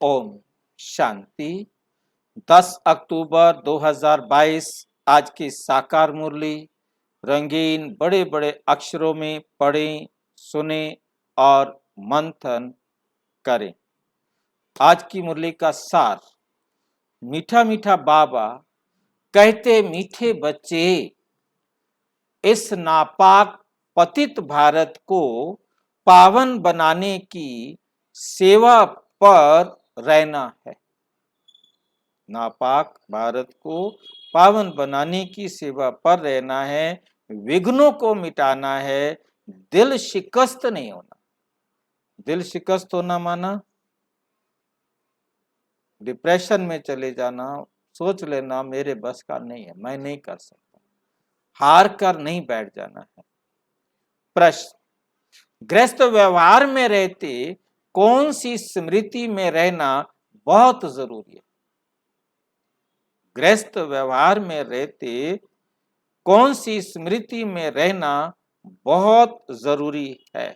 ओम शांति। 10 अक्टूबर 2022 आज की साकार मुरली रंगीन बड़े बड़े अक्षरों में पढ़ें, सुने और मंथन करें। आज की मुरली का सार, मीठा मीठा बाबा कहते मीठे बच्चे, इस नापाक पतित भारत को पावन बनाने की सेवा पर रहना है। नापाक भारत को पावन बनाने की सेवा पर रहना है, विघ्नों को मिटाना है, दिल शिकस्त नहीं होना। दिल शिकस्त होना माना डिप्रेशन में चले जाना, सोच लेना मेरे बस का नहीं है, मैं नहीं कर सकता, हार कर नहीं बैठ जाना है। प्रश्न, गृहस्थ व्यवहार में रहते कौन सी स्मृति में रहना बहुत जरूरी है? गृहस्थ व्यवहार में रहते कौन सी स्मृति में रहना बहुत जरूरी है?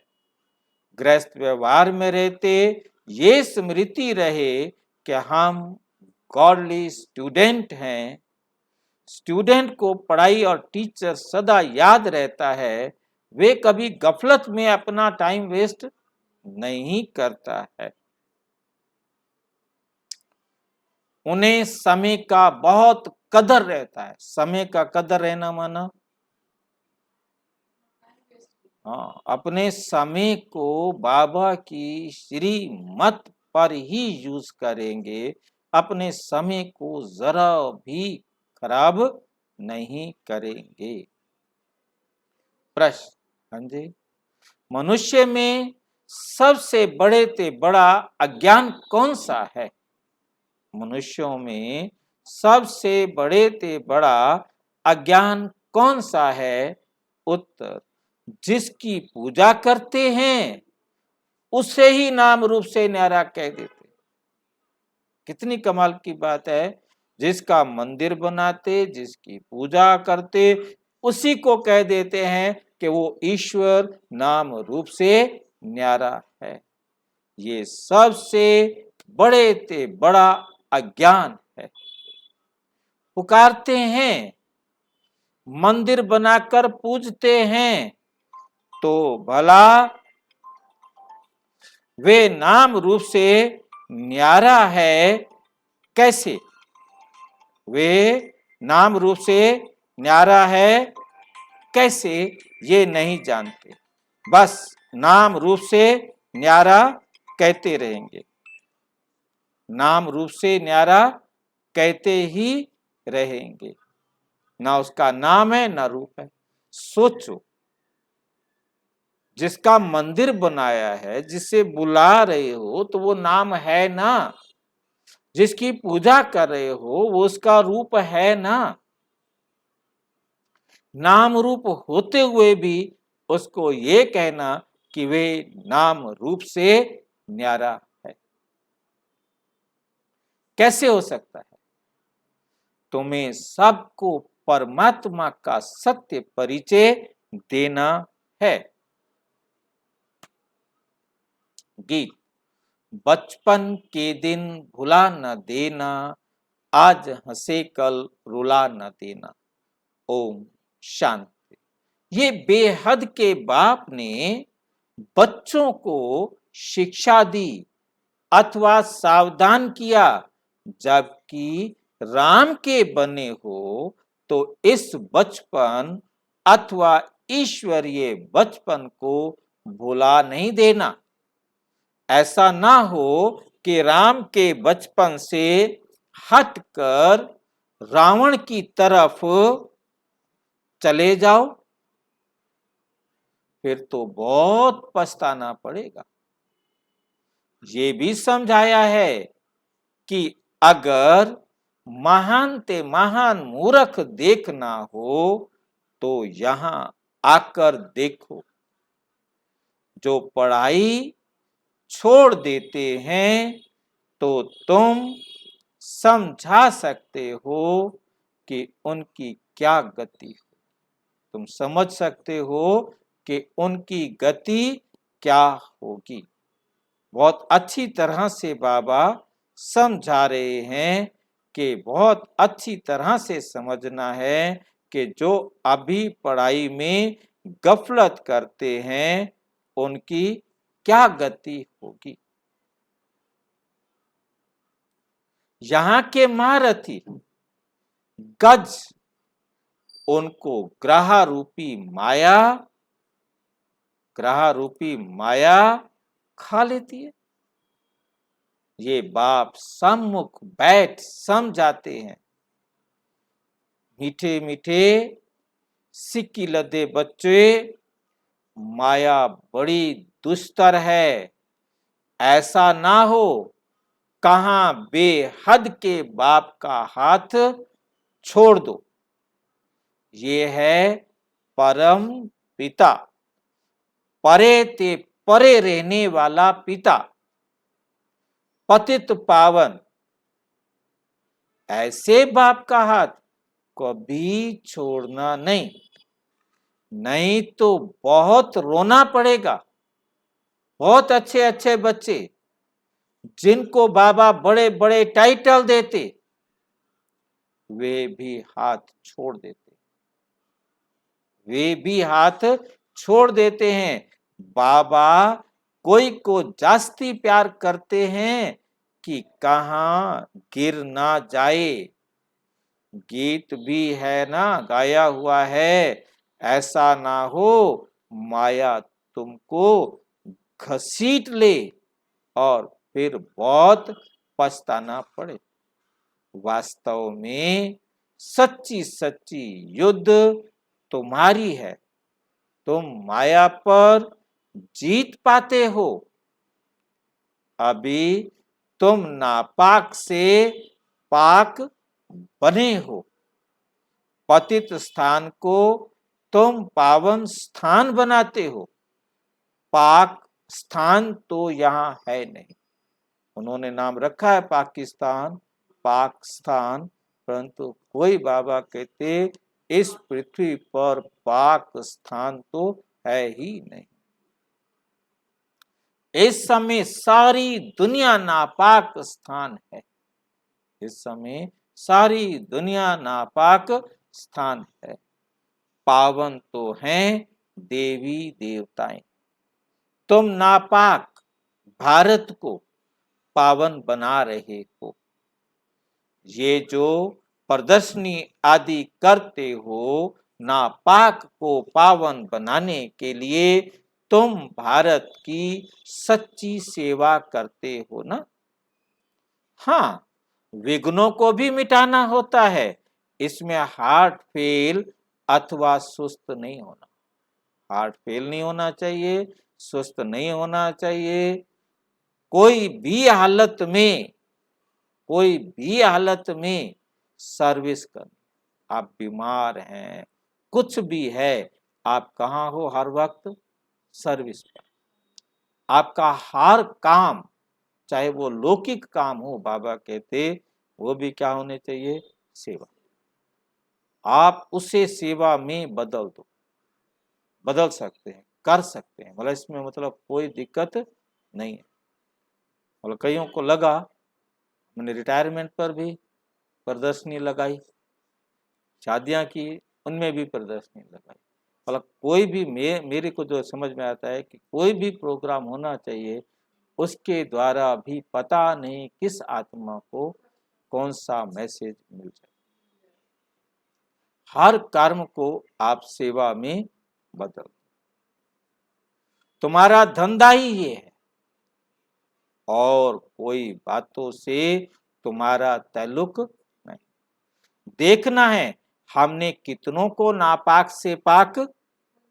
गृहस्थ व्यवहार में रहते ये स्मृति रहे कि हम गॉडली स्टूडेंट हैं। स्टूडेंट को पढ़ाई और टीचर सदा याद रहता है, वे कभी गफलत में अपना टाइम वेस्ट नहीं करता है। उन्हें समय का बहुत कदर रहता है। समय का कदर रहना माना अपने समय को बाबा की श्रीमत पर ही यूज करेंगे, अपने समय को जरा भी खराब नहीं करेंगे। प्रश्न, हाँ जी, मनुष्य में सबसे बड़े ते बड़ा अज्ञान कौन सा है? मनुष्यों में सबसे बड़े ते बड़ा अज्ञान कौन सा है? उत्तर, जिसकी पूजा करते हैं उसे ही नाम रूप से न्यारा कह देते। कितनी कमाल की बात है। जिसका मंदिर बनाते, जिसकी पूजा करते, उसी को कह देते हैं कि वो ईश्वर नाम रूप से न्यारा है। ये सबसे बड़े ते बड़ा अज्ञान है। पुकारते हैं, मंदिर बनाकर पूजते हैं, तो भला वे नाम रूप से न्यारा है कैसे? वे नाम रूप से न्यारा है कैसे ये नहीं जानते, बस नाम रूप से न्यारा कहते रहेंगे। नाम रूप से न्यारा कहते ही रहेंगे, ना उसका नाम है ना रूप है। सोचो, जिसका मंदिर बनाया है, जिसे बुला रहे हो तो वो नाम है ना। जिसकी पूजा कर रहे हो वो उसका रूप है ना। नाम रूप होते हुए भी उसको ये कहना कि वे नाम रूप से न्यारा है, कैसे हो सकता है? तुम्हें सबको परमात्मा का सत्य परिचय देना है। गीत, बचपन के दिन भुला न देना, आज हंसे कल रुला न देना। ओम शांति। ये बेहद के बाप ने बच्चों को शिक्षा दी अथवा सावधान किया, जबकि राम के बने हो तो इस बचपन अथवा ईश्वरीय बचपन को भुला नहीं देना। ऐसा ना हो कि राम के बचपन से हटकर रावण की तरफ चले जाओ, फिर तो बहुत पछताना पड़ेगा। ये भी समझाया है कि अगर महान ते महान मूर्ख देखना हो तो यहां आकर देखो। जो पढ़ाई छोड़ देते हैं तो तुम समझा सकते हो कि उनकी क्या गति हो। तुम समझ सकते हो कि उनकी गति क्या होगी। बहुत अच्छी तरह से बाबा समझा रहे हैं कि बहुत अच्छी तरह से समझना है कि जो अभी पढ़ाई में गफलत करते हैं उनकी क्या गति होगी। यहाँ के महारथी गज उनको ग्रह रूपी माया खा लेती है। ये बाप सम्मुख बैठ समझाते हैं, मीठे मीठे सिक्की लदे बच्चे, माया बड़ी दुस्तर है, ऐसा ना हो कहां बेहद के बाप का हाथ छोड़ दो। ये है परम पिता, परे ते परे रहने वाला पिता, पतित पावन। ऐसे बाप का हाथ कभी छोड़ना नहीं, नहीं तो बहुत रोना पड़ेगा। बहुत अच्छे अच्छे बच्चे जिनको बाबा बड़े बड़े टाइटल देते, वे भी हाथ छोड़ देते, वे भी हाथ छोड़ देते हैं। बाबा कोई को जास्ती प्यार करते हैं कि कहां गिर ना जाए। गीत भी है ना, गाया हुआ है, ऐसा ना हो माया तुमको घसीट ले और फिर बहुत पछताना पड़े। वास्तव में सच्ची सच्ची युद्ध तुम्हारी है, तुम माया पर जीत पाते हो। अभी तुम नापाक से पाक बने हो, पतित स्थान को तुम पावन स्थान बनाते हो। पाक स्थान तो यहाँ है नहीं, उन्होंने नाम रखा है पाकिस्तान, पाक स्थान, परंतु कोई बाबा कहते इस पृथ्वी पर पाक स्थान तो है ही नहीं। इस समय सारी दुनिया नापाक स्थान है, इस समय सारी दुनिया नापाक स्थान है। पावन तो हैं देवी देवताएं, तुम नापाक भारत को पावन बना रहे हो। ये जो प्रदर्शनी आदि करते हो नापाक को पावन बनाने के लिए, तुम भारत की सच्ची सेवा करते हो ना। हाँ, विघ्नों को भी मिटाना होता है, इसमें हार्ट फेल अथवा सुस्त नहीं होना। हार्ट फेल नहीं होना चाहिए, सुस्त नहीं होना चाहिए। कोई भी हालत में सर्विस करनी। आप बीमार हैं, कुछ भी है, आप कहाँ हो हर वक्त? सर्विस पर। आपका हर काम, चाहे वो लौकिक काम हो, बाबा कहते वो भी क्या होने चाहिए? सेवा। आप उसे सेवा में बदल दो, बदल सकते हैं, कर सकते हैं, मतलब इसमें मतलब कोई दिक्कत नहीं है। मतलब कईयों को लगा, मैंने रिटायरमेंट पर भी प्रदर्शनी लगाई, शादियां की उनमें भी प्रदर्शनी लगाई। मतलब कोई भी मेरे को जो समझ में आता है कि कोई भी प्रोग्राम होना चाहिए, उसके द्वारा भी पता नहीं किस आत्मा को कौन सा मैसेज मिल जाए। हर कर्म को आप सेवा में बदल, तुम्हारा धंधा ही ये है और कोई बातों से तुम्हारा ताल्लुक नहीं। देखना है हमने कितनों को नापाक से पाक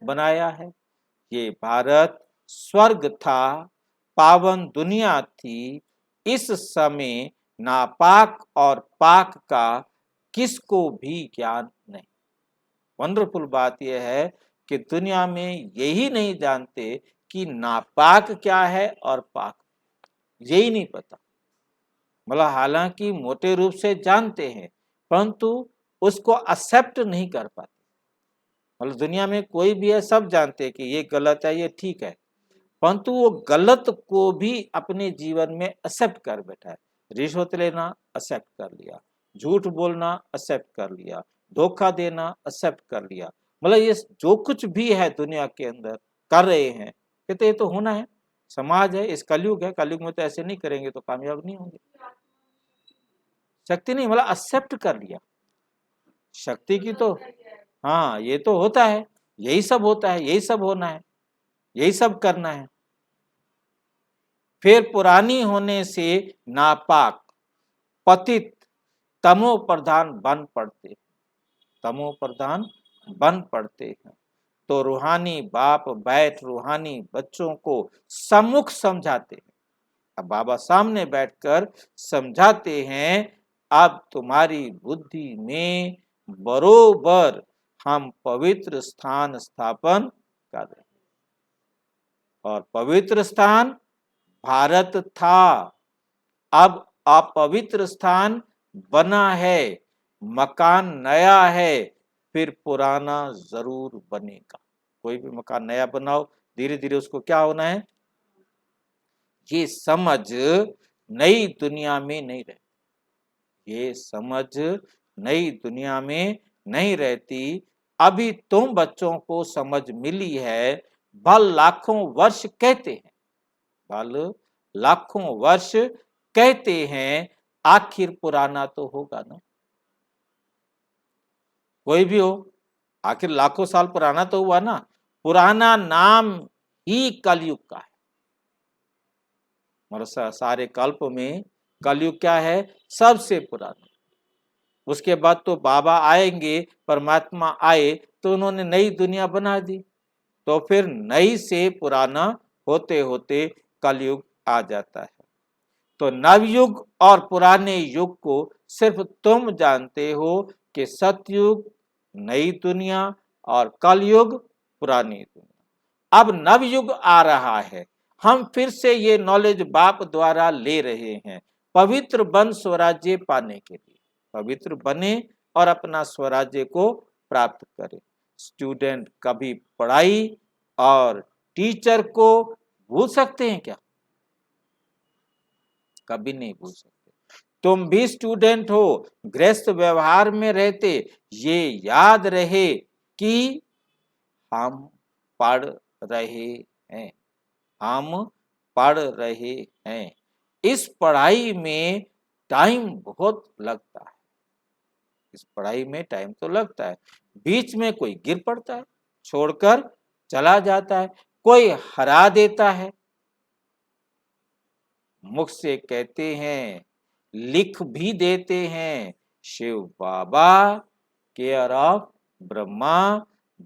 बनाया है। ये भारत स्वर्ग था, पावन दुनिया थी, इस समय नापाक और पाक का किसको भी ज्ञान नहीं। वंडरफुल बात यह है कि दुनिया में यही नहीं जानते कि नापाक क्या है और पाक, यही नहीं पता। मतलब हालांकि मोटे रूप से जानते हैं, परंतु उसको एक्सेप्ट नहीं कर पाते। मतलब दुनिया में कोई भी है, सब जानते हैं कि ये गलत है, ये ठीक है, परंतु वो गलत को भी अपने जीवन में एक्सेप्ट कर बैठा है। रिश्वत लेना एक्सेप्ट कर लिया, झूठ बोलना एक्सेप्ट कर लिया, धोखा देना एक्सेप्ट कर लिया। मतलब ये जो कुछ भी है दुनिया के अंदर कर रहे हैं, कहते ये तो होना है, समाज है, इस कलयुग है, कलयुग में तो ऐसे नहीं करेंगे तो कामयाब नहीं होंगे। शक्ति नहीं, मतलब एक्सेप्ट कर लिया शक्ति की तो, हाँ ये तो होता है, यही सब होता है, यही सब होना है, यही सब करना है। फिर पुरानी होने से नापाक, पतित, तमो प्रधान बन पड़ते, तमो प्रधान बन पड़ते हैं। तो रूहानी बाप बैठ रूहानी बच्चों को सम्मुख समझाते हैं। अब बाबा सामने बैठकर समझाते हैं, अब तुम्हारी बुद्धि में बरोबर हम पवित्र स्थान स्थापन कर रहे हैं। और पवित्र स्थान भारत था, अब अपवित्र स्थान बना है, मकान नया है, फिर पुराना जरूर बनेगा। कोई भी मकान नया बनाओ, धीरे धीरे उसको क्या होना है, ये समझ नई दुनिया में नहीं रहती, ये समझ नई दुनिया में नहीं रहती। अभी तुम बच्चों को समझ मिली है, भल लाखों वर्ष कहते हैं, भल लाखों वर्ष कहते हैं, आखिर पुराना तो होगा ना, कोई भी हो, आखिर लाखों साल पुराना तो हुआ ना। पुराना नाम ही कलयुग का है। मतलब सारे कल्प में कलयुग क्या है, सबसे पुराना। उसके बाद तो बाबा आएंगे, परमात्मा आए तो उन्होंने नई दुनिया बना दी, तो फिर नई से पुराना होते होते कलयुग आ जाता है। तो नवयुग और पुराने युग को सिर्फ तुम जानते हो कि सतयुग नई दुनिया और कलयुग पुरानी दुनिया। अब नवयुग आ रहा है, हम फिर से ये नॉलेज बाप द्वारा ले रहे हैं, पवित्र बन स्वराज्य पाने के लिए, पवित्र बने और अपना स्वराज्य को प्राप्त करें। स्टूडेंट कभी पढ़ाई और टीचर को भूल सकते हैं क्या? कभी नहीं भूल सकते। तुम भी स्टूडेंट हो, गृहस्थ व्यवहार में रहते ये याद रहे कि हम पढ़ रहे हैं, हम पढ़ रहे हैं। इस पढ़ाई में टाइम बहुत लगता है, इस पढ़ाई में टाइम तो लगता है। बीच में कोई गिर पड़ता है, छोड़कर चला जाता है, कोई हरा देता है, मुख से कहते हैं, लिख भी देते हैं, शिव बाबा केयर ऑफ ब्रह्मा,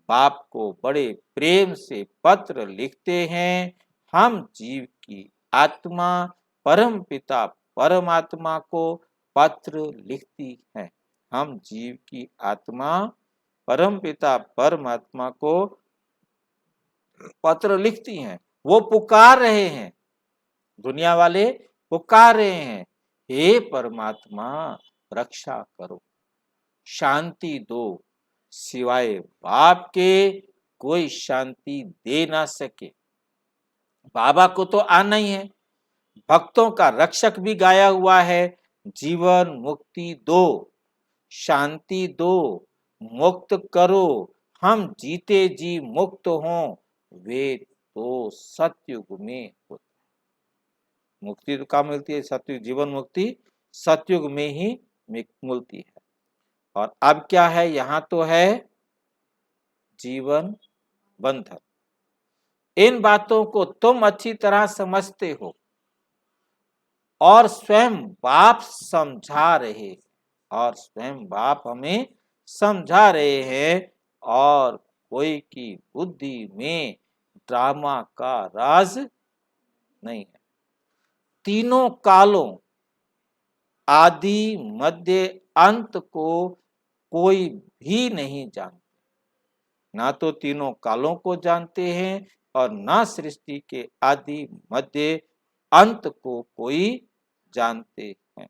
बाप को बड़े प्रेम से पत्र लिखते हैं। हम जीव की आत्मा परम पिता परमात्मा को पत्र लिखती है, हम जीव की आत्मा परम पिता परमात्मा को पत्र लिखती हैं। वो पुकार रहे हैं, दुनिया वाले पुकार रहे हैं, हे परमात्मा रक्षा करो, शांति दो, सिवाय बाप के कोई शांति दे ना सके। बाबा को तो आना ही है। भक्तों का रक्षक भी गाया हुआ है, जीवन मुक्ति दो, शांति दो, मुक्त करो, हम जीते जी मुक्त हों, वे तो सतयुग में होते। मुक्ति तो कहाँ मिलती है? सतयुग, जीवन मुक्ति सतयुग में ही मिलती है। और अब क्या है, यहां तो है जीवन बंधन। इन बातों को तुम अच्छी तरह समझते हो और स्वयं बाप समझा रहे, और स्वयं बाप हमें समझा रहे हैं। और कोई की बुद्धि में ड्रामा का राज नहीं है। तीनों कालों आदि मध्य अंत को कोई भी नहीं जानते, ना तो तीनों कालों को जानते हैं और ना सृष्टि के आदि मध्य अंत को कोई जानते हैं।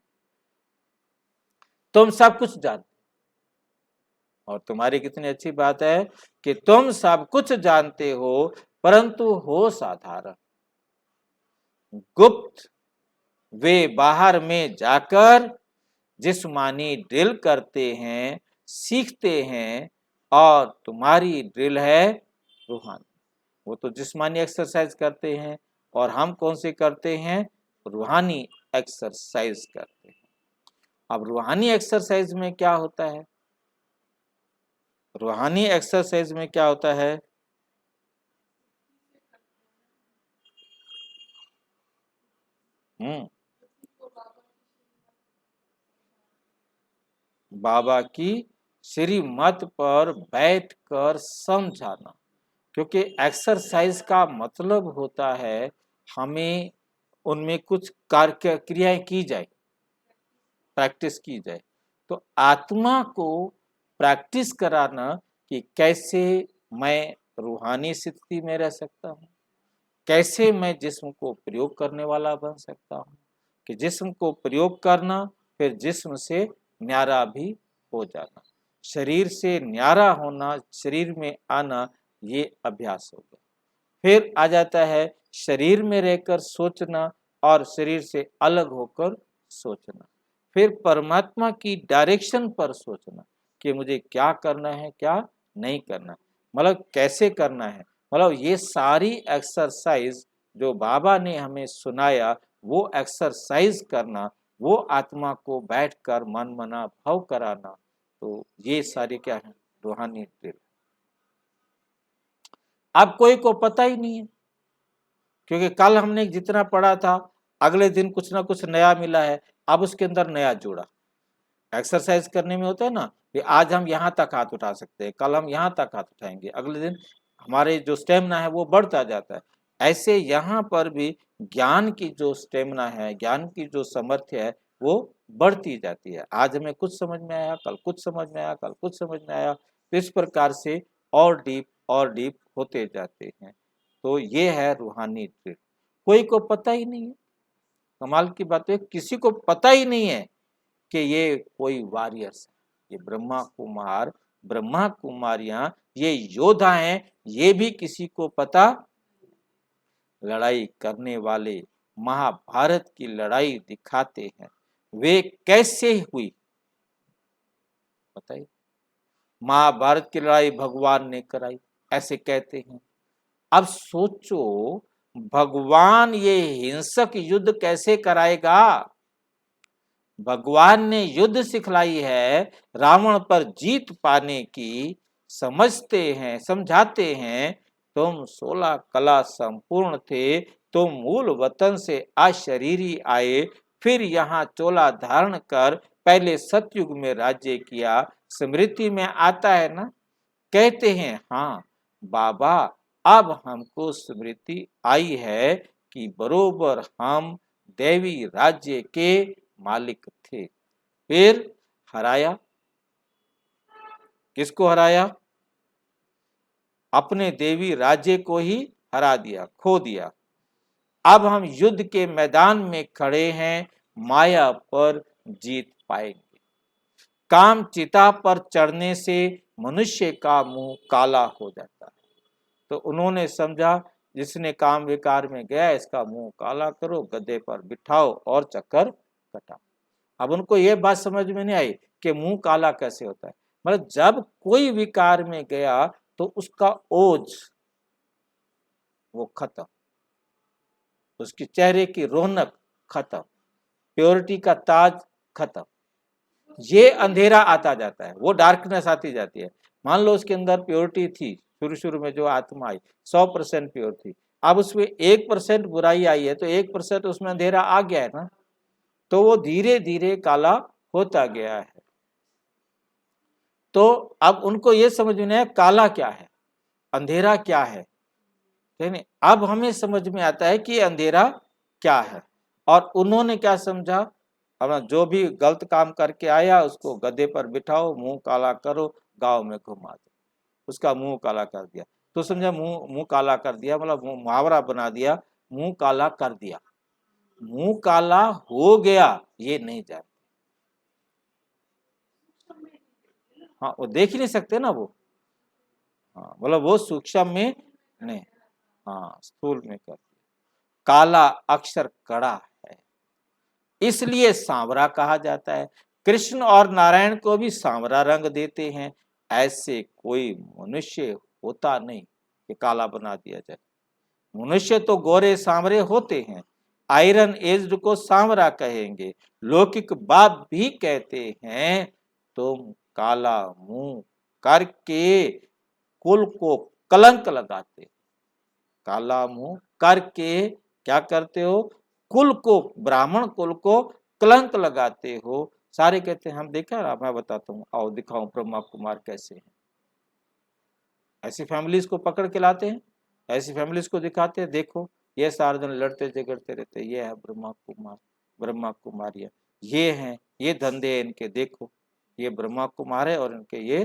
तुम सब कुछ जानते, और तुम्हारी कितनी अच्छी बात है कि तुम सब कुछ जानते हो, परंतु हो साधारण, गुप्त, वे बाहर में जाकर जिस्मानी ड्रिल करते हैं, सीखते हैं, और तुम्हारी ड्रिल है रूहानी। वो तो जिस्मानी एक्सरसाइज करते हैं और हम कौन से करते हैं? रूहानी एक्सरसाइज करते हैं। अब रूहानी एक्सरसाइज में क्या होता है? रूहानी एक्सरसाइज में क्या होता है? बाबा की श्रीमत पर बैठकर समझाना, क्योंकि एक्सरसाइज का मतलब होता है हमें उनमें कुछ कार्य क्रियाएं की जाए, प्रैक्टिस की जाए। तो आत्मा को प्रैक्टिस कराना कि कैसे मैं रूहानी स्थिति में रह सकता हूँ, कैसे मैं जिस्म को प्रयोग करने वाला बन सकता हूँ, कि जिस्म को प्रयोग करना फिर जिस्म से न्यारा भी हो जाना, शरीर से न्यारा होना, शरीर में आना, ये अभ्यास हो गया। फिर आ जाता है शरीर में रहकर सोचना और शरीर से अलग होकर सोचना, फिर परमात्मा की डायरेक्शन पर सोचना कि मुझे क्या करना है, क्या नहीं करना, मतलब कैसे करना है। मतलब ये सारी एक्सरसाइज जो बाबा ने हमें सुनाया, वो एक्सरसाइज करना, वो आत्मा को बैठकर मन मना भाव कराना, तो ये सारी क्या है? रूहानी ड्रिल। अब कोई को पता ही नहीं है, क्योंकि कल हमने जितना पढ़ा था अगले दिन कुछ ना कुछ नया मिला है, अब उसके अंदर नया जुड़ा। एक्सरसाइज करने में होता है ना कि आज हम यहाँ तक हाथ उठा सकते हैं, कल हम यहाँ तक हाथ उठाएंगे, अगले दिन हमारे जो स्टेमिना है वो बढ़ता जाता है। ऐसे यहाँ पर भी ज्ञान की जो स्टेमिना है, ज्ञान की जो सामर्थ्य है, वो बढ़ती जाती है। आज हमें कुछ समझ में आया, कल कुछ समझ में आया, कल कुछ समझ में आया, तो इस प्रकार से और डीप होते जाते हैं। तो ये है रूहानी ट्रिक। कोई को पता ही नहीं है, कमाल की बात है, किसी को पता ही नहीं है कि ये कोई वॉरियर्स है, ये ब्रह्मा कुमारियां, ये योद्धा हैं, ये भी किसी को पता। लड़ाई करने वाले महाभारत की लड़ाई दिखाते हैं, वे कैसे हुई बताइए। महाभारत की लड़ाई भगवान ने कराई, ऐसे कहते हैं। अब सोचो, भगवान ये हिंसक युद्ध कैसे कराएगा? भगवान ने युद्ध सिखलाई है रावण पर जीत पाने की, समझते हैं, समझाते हैं। तुम 16 कला संपूर्ण थे, तुम मूल वतन से अशरीरी आए, फिर यहाँ चोला धारण कर पहले सतयुग में राज्य किया। स्मृति में आता है ना, कहते हैं हाँ बाबा, अब हमको स्मृति आई है कि बरोबर हम देवी राज्य के मालिक थे। फिर हराया, किसको हराया? अपने देवी राज्य को ही हरा दिया, खो दिया। अब हम युद्ध के मैदान में खड़े हैं, माया पर जीत पाएंगे। काम चिता पर चढ़ने से मनुष्य का मुंह काला हो जाता है। तो उन्होंने समझा, जिसने काम विकार में गया इसका मुंह काला करो, गद्दे पर बिठाओ और चक्कर कटाओ। अब उनको ये बात समझ में नहीं आई कि मुंह काला कैसे होता है। मतलब जब कोई विकार में गया तो उसका ओज वो खत्म, उसके चेहरे की रौनक खत्म, प्योरिटी का ताज खत्म, ये अंधेरा आता जाता है, वो डार्कनेस आती जाती है। मान लो उसके अंदर प्योरिटी थी, शुरू शुरू में जो आत्मा आई 100% प्योर थी, अब उसमें 1% बुराई आई है, तो 1% उसमें अंधेरा आ गया है ना, तो वो धीरे धीरे काला होता गया है। तो अब उनको ये समझ में आया काला क्या है, अंधेरा क्या है। नहीं, अब हमें समझ में आता है कि अंधेरा क्या है। और उन्होंने क्या समझा, अब जो भी गलत काम करके आया उसको गधे पर बिठाओ, मुंह काला करो, गांव में घुमा दो, उसका मुंह काला कर दिया। तो समझा मुंह काला कर दिया, मतलब मुहावरा बना दिया, मुंह काला कर दिया। मुंह काला हो गया ये नहीं जानते। हाँ, वो देख ही नहीं सकते ना वो। हाँ, मतलब वो सूक्ष्म में नहीं, हाँ स्थूल में कर दिया। काला अक्षर कड़ा है, इसलिए सांवरा कहा जाता है। कृष्ण और नारायण को भी सांवरा रंग देते हैं। ऐसे कोई मनुष्य होता नहीं कि काला बना दिया जाए। मनुष्य तो गोरे सांवरे होते हैं। आयरन एज्ड को सांवरा कहेंगे। लौकिक बाप भी कहते हैं तुम काला मुंह करके कुल को कलंक लगाते। काला मुंह करके क्या करते हो? कुल को, ब्राह्मण कुल को कलंक लगाते हो। सारे कहते हैं हम देखा, मैं बताता हूँ, आओ दिखाऊं ब्रह्मा कुमार कैसे हैं। ऐसी फैमिलीज को पकड़ के लाते हैं, ऐसी फैमिलीज को दिखाते हैं, देखो ये सारे दिन लड़ते झगड़ते रहते, ये है ब्रह्मा कुमार, ब्रह्मा कुमारियां, ये हैं, ये धंधे हैं इनके, देखो ये ब्रह्मा कुमार है और इनके ये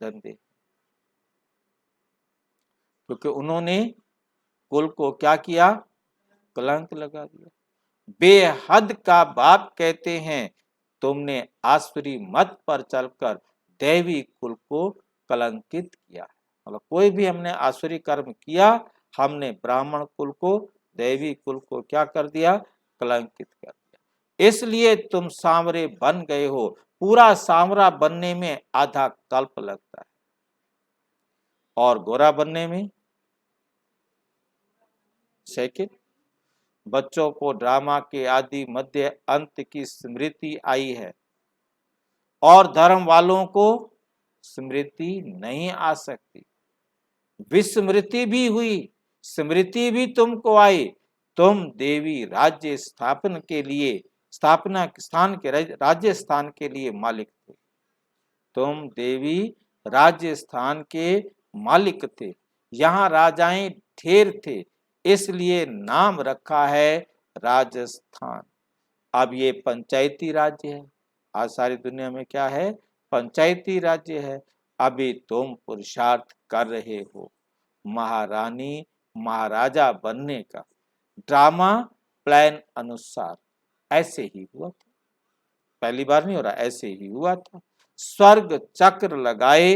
धंधे। क्योंकि उन्होंने कुल को क्या किया? कलंक लगा दिया। बेहद का बाप कहते हैं तुमने आसुरी मत पर चलकर दैवी कुल को कलंकित किया। मतलब कोई भी हमने आसुरी कर्म किया, हमने ब्राह्मण कुल को, दैवी कुल को क्या कर दिया? कलंकित कर दिया। इसलिए तुम सांवरे बन गए हो। पूरा सांवरा बनने में आधा कल्प लगता है और गोरा बनने में सेकंड। बच्चों को ड्रामा के आदि मध्य अंत की स्मृति आई है और धर्म वालों को स्मृति नहीं आ सकती। विस्मृति भी हुई, स्मृति भी तुमको आई। तुम देवी राज्य स्थापन के लिए, स्थापना स्थान के राज्य स्थान के लिए मालिक थे। तुम देवी राज्य स्थान के मालिक थे। यहाँ राजाएं ढेर थे, इसलिए नाम रखा है राजस्थान। अब ये पंचायती राज्य है। आज सारी दुनिया में क्या है? पंचायती राज्य है। अभी तुम पुरुषार्थ कर रहे हो महारानी महाराजा बनने का। ड्रामा प्लान अनुसार ऐसे ही हुआ था, पहली बार नहीं हो रहा, ऐसे ही हुआ था। स्वर्ग चक्र लगाए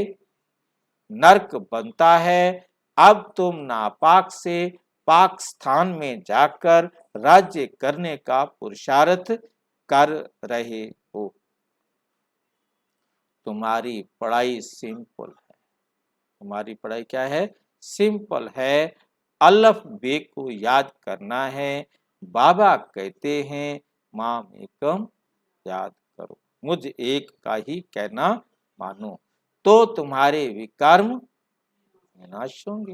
नरक बनता है। अब तुम नापाक से पाक स्थान में जाकर राज्य करने का पुरुषार्थ कर रहे हो। तुम्हारी पढ़ाई सिंपल है। तुम्हारी पढ़ाई क्या है? सिंपल है। अल्फ बे को याद करना है। बाबा कहते हैं माम एकम याद करो, मुझ एक का ही कहना मानो, तो तुम्हारे विकर्म विनाश होंगे।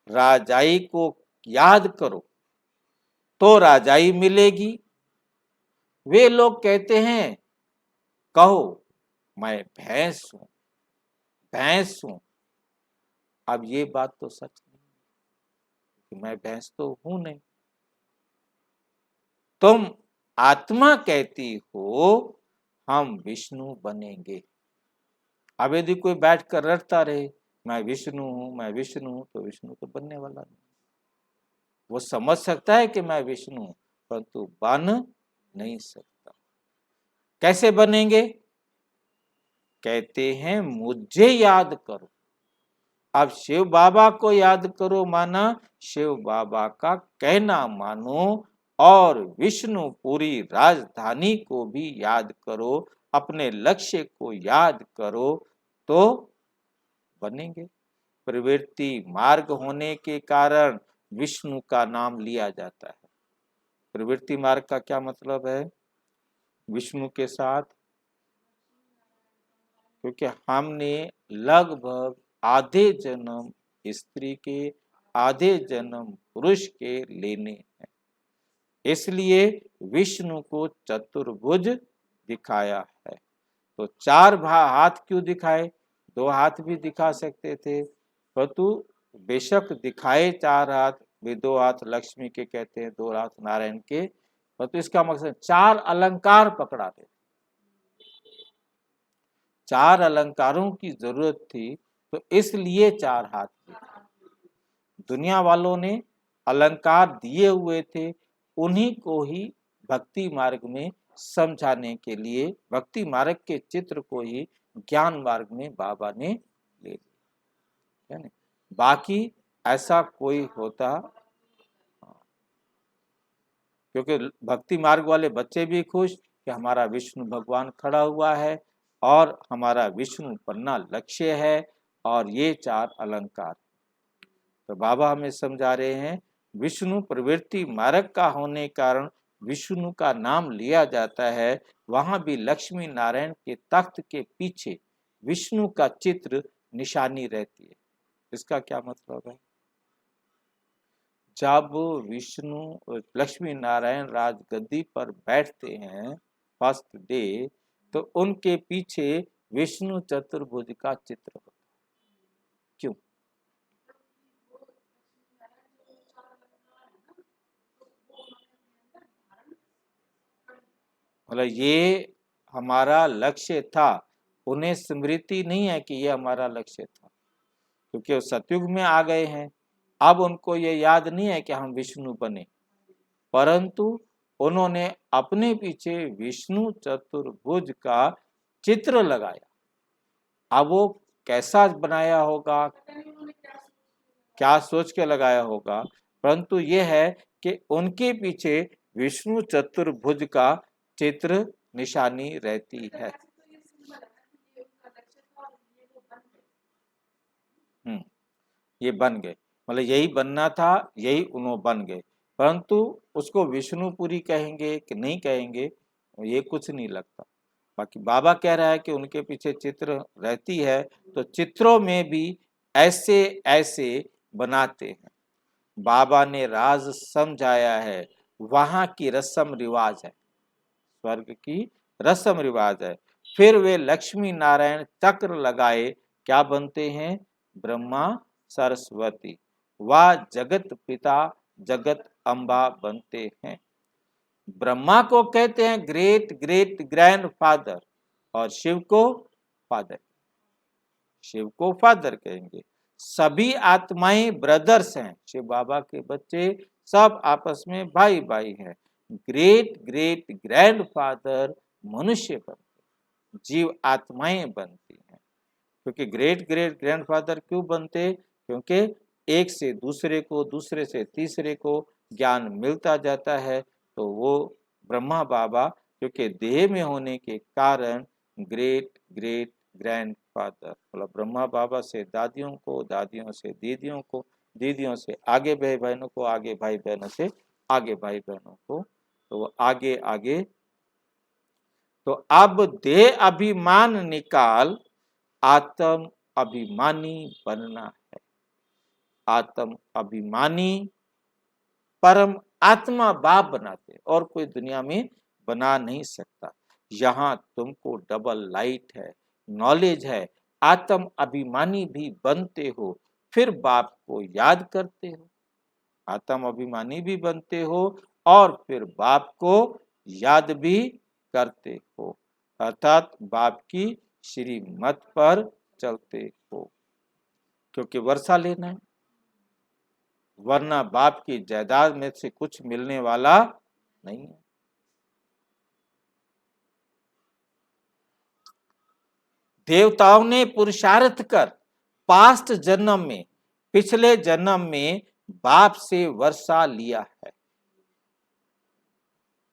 राजाई को याद करो तो राजाई मिलेगी। वे लोग कहते हैं कहो मैं भैंस हूं, भैंस हूं। अब ये बात तो सच नहीं कि मैं भैंस तो हूं नहीं। तुम आत्मा कहती हो हम विष्णु बनेंगे। अब यदि कोई बैठ कर रटता रहे मैं विष्णु हूं, मैं विष्णु हूं, तो विष्णु तो बनने वाला नहीं। वो समझ सकता है कि मैं विष्णु हूं, परंतु बन नहीं सकता। कैसे बनेंगे? कहते हैं मुझे याद करो। अब शिव बाबा को याद करो माना शिव बाबा का कहना मानो, और विष्णुपुरी राजधानी को भी याद करो, अपने लक्ष्य को याद करो, तो बनेंगे। प्रवृत्ति मार्ग होने के कारण विष्णु का नाम लिया जाता है। प्रवृत्ति मार्ग का क्या मतलब है? विष्णु के साथ, क्योंकि हमने लगभग आधे जन्म स्त्री के, आधे जन्म पुरुष के लेने हैं, इसलिए विष्णु को चतुर्भुज दिखाया है। तो चार हाथ क्यों दिखाए? दो हाथ भी दिखा सकते थे, परंतु बेशक दिखाए चार हाथ, वे दो हाथ लक्ष्मी के कहते हैं, दो हाथ नारायण के, परंतु इसका मकसद चार अलंकार पकड़ा थे। चार अलंकारों की जरूरत थी, तो इसलिए चार हाथ दिए। दुनिया वालों ने अलंकार दिए हुए थे, उन्हीं को ही भक्ति मार्ग में समझाने के लिए, भक्ति मार्ग के चित्र को ही ज्ञान मार्ग में बाबा ने ले लिया। बाकी ऐसा कोई होता क्योंकि भक्ति मार्ग वाले बच्चे भी खुश कि हमारा विष्णु भगवान खड़ा हुआ है और हमारा विष्णु पन्ना लक्ष्य है और ये 4 अलंकार। तो बाबा हमें समझा रहे हैं विष्णु प्रवृत्ति मार्ग का होने कारण विष्णु का नाम लिया जाता है। वहां भी लक्ष्मी नारायण के तख्त के पीछे विष्णु का चित्र निशानी रहती है। इसका क्या मतलब है? जब विष्णु लक्ष्मी नारायण राजगद्दी पर बैठते हैं फर्स्ट डे, तो उनके पीछे विष्णु चतुर्भुज का चित्र होता है। क्यों? मतलब ये हमारा लक्ष्य था, उन्हें स्मृति नहीं है कि ये हमारा लक्ष्य था, क्योंकि वो सतयुग में आ गए हैं। अब उनको ये याद नहीं है कि हम विष्णु बने, परंतु उन्होंने अपने पीछे विष्णु चतुर्भुज का चित्र लगाया। अब वो कैसा बनाया होगा, क्या सोच के लगाया होगा, परंतु ये है कि उनके पीछे विष्णु चतुर्भुज का चित्र निशानी रहती है। ये बन गए, मतलब यही बनना था, यही उन्होंने बन गए, परंतु उसको विष्णुपुरी कहेंगे कि नहीं कहेंगे ये कुछ नहीं लगता। बाकी बाबा कह रहा है कि उनके पीछे चित्र रहती है, तो चित्रों में भी ऐसे ऐसे बनाते हैं। बाबा ने राज समझाया है, वहां की रस्म रिवाज है, स्वर्ग की रस्म रिवाज है। फिर वे लक्ष्मी नारायण चक्र लगाए क्या बनते हैं? ब्रह्मा सरस्वती व जगत पिता जगत अम्बा बनते हैं। ब्रह्मा को कहते हैं ग्रेट ग्रेट ग्रैंड फादर और शिव को फादर, शिव को फादर कहेंगे। सभी आत्माएं ब्रदर्स हैं, शिव बाबा के बच्चे सब आपस में भाई भाई हैं। ग्रेट ग्रेट ग्रैंड फादर मनुष्य बनते, जीव आत्माएं बनती हैं। क्योंकि ग्रेट ग्रेट ग्रैंड फादर क्यों बनते? क्योंकि एक से दूसरे को, दूसरे से तीसरे को ज्ञान मिलता जाता है, तो वो ब्रह्मा बाबा क्योंकि देह में होने के कारण ग्रेट ग्रेट ग्रैंड फादर, मतलब ब्रह्मा बाबा से दादियों को, दादियों से दीदियों को, दीदियों से आगे भाई बहनों को, आगे भाई बहनों से आगे भाई बहनों को, तो वो आगे आगे। तो अब देह अभिमान निकाल आत्म अभिमानी बनना है। आत्म अभिमानी परम आत्मा बाप बनाते और कोई दुनिया में बना नहीं सकता। यहाँ तुमको डबल लाइट है, नॉलेज है, आत्म अभिमानी भी बनते हो, फिर बाप को याद करते हो। आत्म अभिमानी भी बनते हो और फिर बाप को याद भी करते हो, अर्थात बाप की श्रीमत पर चलते हो, क्योंकि वर्षा लेना है, वरना बाप की जायदाद में से कुछ मिलने वाला नहीं है। देवताओं ने पुरुषार्थ कर पास्ट जन्म में, पिछले जन्म में बाप से वर्षा लिया है।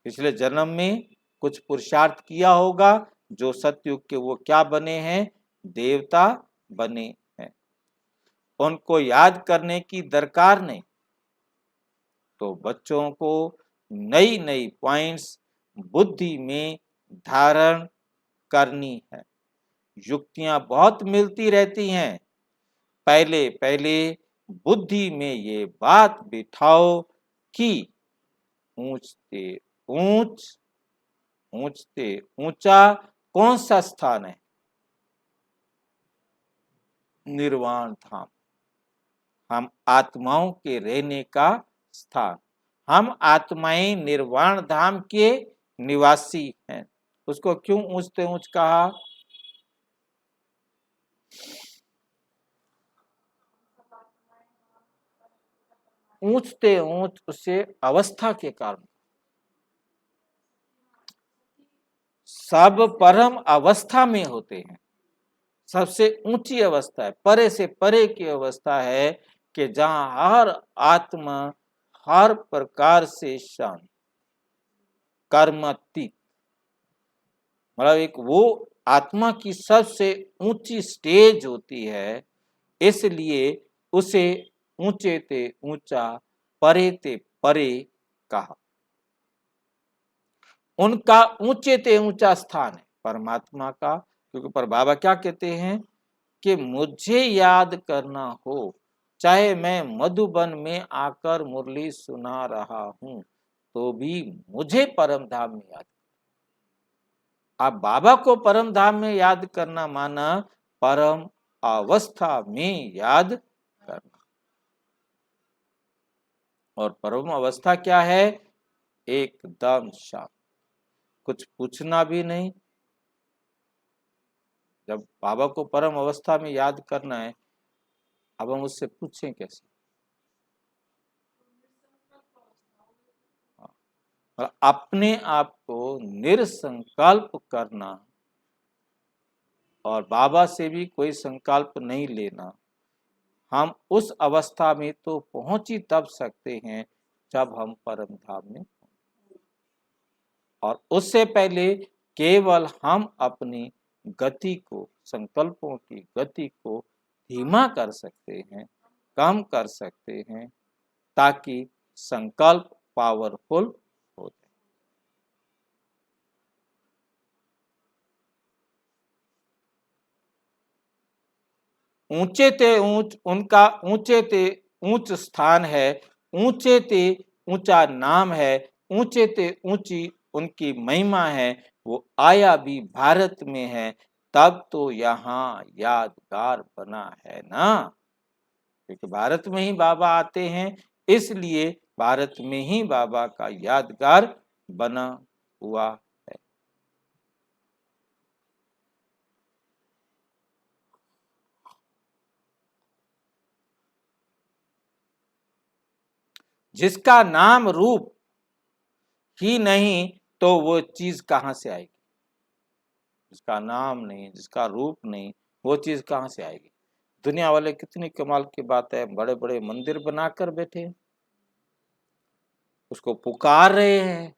पिछले जन्म में कुछ पुरुषार्थ किया होगा, जो सतयुग के वो क्या बने हैं? देवता बने हैं। उनको याद करने की दरकार नहीं। तो बच्चों को नई नई पॉइंट्स बुद्धि में धारण करनी है। युक्तियां बहुत मिलती रहती हैं, पहले पहले बुद्धि में ये बात बिठाओ कि ऊंचते ऊंच, ऊंचते ऊंचा कौन सा स्थान है? निर्वाण धाम, हम आत्माओं के रहने का स्थान। हम आत्माएं निर्वाण धाम के निवासी हैं। उसको क्यों ऊंचते ऊंच कहा? ऊंचते ऊंच उसे अवस्था के कारण, सब परम अवस्था में होते हैं। सबसे ऊंची अवस्था है, परे से परे की अवस्था है कि जहां हर आत्मा हर प्रकार से शांत, कर्मातीत, मतलब एक वो आत्मा की सबसे ऊंची स्टेज होती है, इसलिए उसे ऊंचे ते ऊंचा, परे ते परे कहा। उनका ऊंचे ते ऊंचा स्थान है परमात्मा का, क्योंकि पर बाबा क्या कहते हैं कि मुझे याद करना हो, चाहे मैं मधुबन में आकर मुरली सुना रहा हूं, तो भी मुझे परम धाम में याद। आप बाबा को परम धाम में याद करना माना परम अवस्था में याद करना। और परम अवस्था क्या है? एकदम शांत, कुछ पूछना भी नहीं। जब बाबा को परम अवस्था में याद करना है, अब हम उससे पूछें कैसे? और अपने आप को निरसंकल्प करना, और बाबा से भी कोई संकल्प नहीं लेना। हम उस अवस्था में तो पहुंच ही तब सकते हैं जब हम परम धाम में, और उससे पहले केवल हम अपनी गति को, संकल्पों की गति को धीमा कर सकते हैं, कम कर सकते हैं, ताकि संकल्प पावरफुल हो जाए। ऊंचे ते ऊंच उनका, ऊंचे ते ऊंच स्थान है, ऊंचे ते ऊंचा नाम है, ऊंचे ते ऊंची उनकी महिमा है। वो आया भी भारत में है, तब तो यहाँ यादगार बना है ना, क्योंकि भारत में ही बाबा आते हैं, इसलिए भारत में ही बाबा का यादगार बना हुआ है। जिसका नाम रूप ही नहीं, तो वो चीज कहां से आएगी? जिसका नाम नहीं, जिसका रूप नहीं, वो चीज कहां से आएगी? दुनिया वाले कितनी कमाल की बात है, बड़े बड़े मंदिर बनाकर बैठे हैं, उसको पुकार रहे हैं,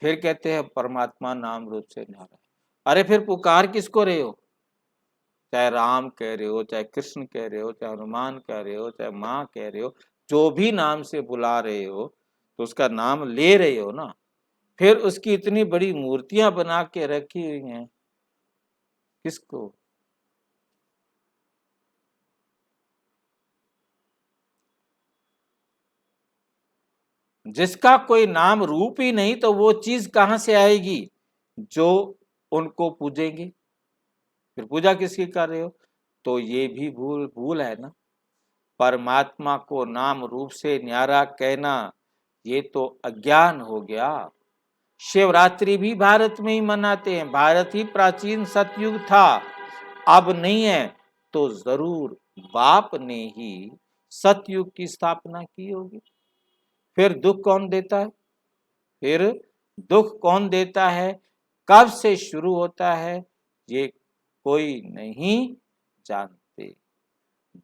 फिर कहते हैं परमात्मा नाम रूप से न्यारा है। अरे फिर पुकार किसको रहे हो? चाहे राम कह रहे हो, चाहे कृष्ण कह रहे हो, चाहे हनुमान कह रहे हो, चाहे माँ कह रहे हो, जो भी नाम से बुला रहे हो, तो उसका नाम ले रहे हो ना। फिर उसकी इतनी बड़ी मूर्तियां बना के रखी हुई हैं, किसको? जिसका कोई नाम रूप ही नहीं, तो वो चीज कहां से आएगी जो उनको पूजेंगे? फिर पूजा किसकी कर रहे हो? तो ये भी भूल भूल है ना। परमात्मा को नाम रूप से न्यारा कहना, ये तो अज्ञान हो गया। शिवरात्रि भी भारत में ही मनाते हैं, भारत ही प्राचीन सतयुग था, अब नहीं है, तो जरूर बाप ने ही सतयुग की स्थापना की होगी। फिर दुख कौन देता है? फिर दुख कौन देता है, कब से शुरू होता है, ये कोई नहीं जानते।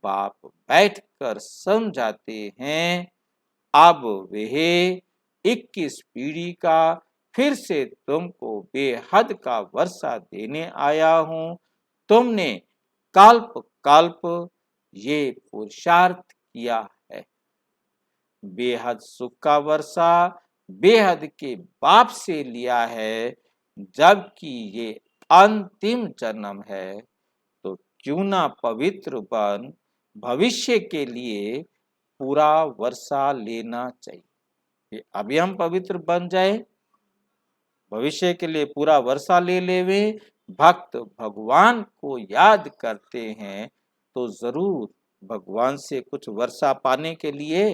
बाप बैठकर समझाते हैं। अब वह 21 पीढ़ी का फिर से तुमको बेहद का वर्षा देने आया हूं। तुमने कल्प कल्प ये पुरुषार्थ किया है। बेहद सुख का वर्षा बेहद के बाप से लिया है, जबकि ये अंतिम जन्म है, तो क्यों ना पवित्र बन भविष्य के लिए पूरा वर्षा लेना चाहिए। अभी हम पवित्र बन जाए, भविष्य के लिए पूरा वर्षा ले लेवे। भक्त भगवान को याद करते हैं, तो जरूर भगवान से कुछ वर्षा पाने के लिए,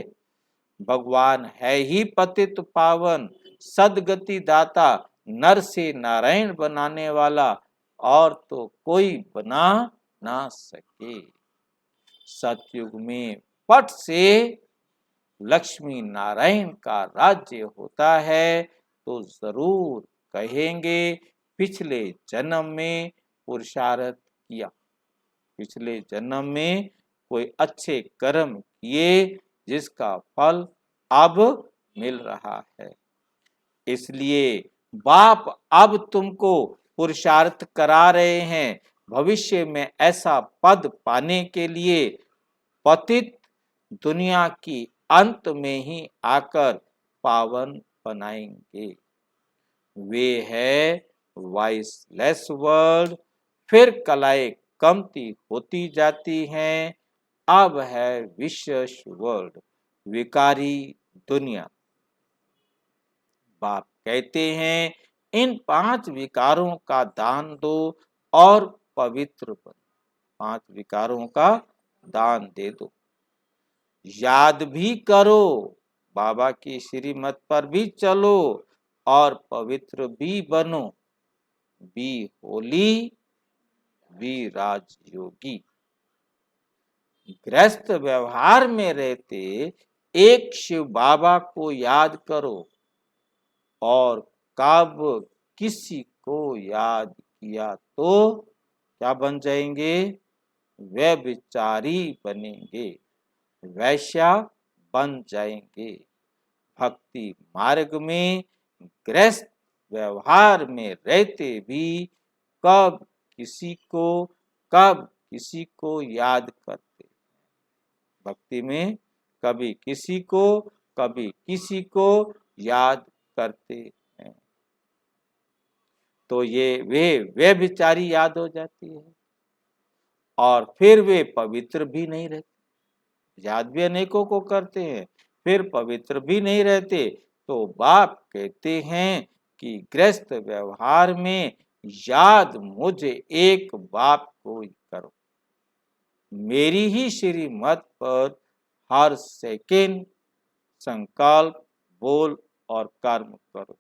भगवान है ही पतित पावन, सदगति दाता, नर से नारायण बनाने वाला, और तो कोई बना ना सके। सतयुग में पट से लक्ष्मी नारायण का राज्य होता है, तो जरूर कहेंगे पिछले जन्म में पुरुषार्थ किया, पिछले जन्म में कोई अच्छे कर्म किए, जिसका फल अब मिल रहा है। इसलिए बाप अब तुमको पुरुषार्थ करा रहे हैं, भविष्य में ऐसा पद पाने के लिए पतित दुनिया की अंत में ही आकर पावन बनाएंगे। वे है वॉइसलेस वर्ल्ड, फिर कलाएं कमती होती जाती हैं, अब है विशेष वर्ल्ड, विकारी दुनिया। बाप कहते हैं इन 5 विकारों का दान दो और पवित्र बनो। 5 विकारों का दान दे दो, याद भी करो, बाबा की श्रीमत पर भी चलो और पवित्र भी बनो। बी होली, बी राजयोगी। गृहस्थ व्यवहार में रहते एक शिव बाबा को याद करो और कब किसी को याद किया तो क्या बन जाएंगे? व्यभिचारी बनेंगे, वैश्या बन जाएंगे। भक्ति मार्ग में गृहस्थ व्यवहार में रहते भी कब किसी को याद करते। भक्ति में कभी किसी को याद करते हैं तो वे व्यभिचारी याद हो जाती है और फिर वे पवित्र भी नहीं रहते। याद भी अनेकों को करते हैं, फिर पवित्र भी नहीं रहते। तो बाप कहते हैं कि गृहस्थ व्यवहार में याद मुझे एक बाप को ही करो, मेरी ही श्रीमत पर हर सेकेंड संकल्प, बोल और कर्म करो।